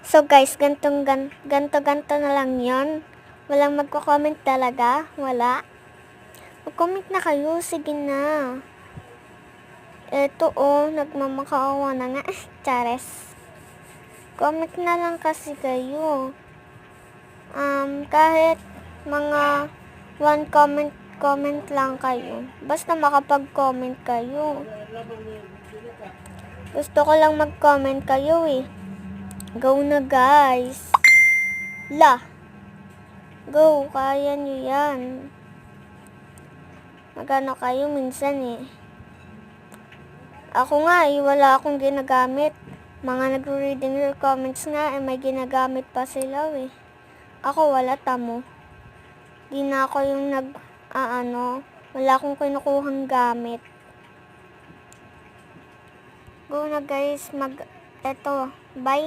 So guys, ganto na lang yon. Walang magko-comment talaga? Wala? Mag-comment na kayo, sige na. Eto nagmamakaawa na nga. Chares. Comment na lang kasi kayo. Kahit mga 1 comment lang kayo. Basta makapag-comment kayo. Gusto ko lang mag-comment kayo eh. Go na guys. Go, kaya nyo yan. Magano kayo minsan eh. Ako nga wala akong ginagamit. Mga nagre-reading your comments nga may ginagamit pa sila eh. Ako wala, tamo. Di na ako yung wala akong kinukuhang gamit. Go na guys, eto, bye.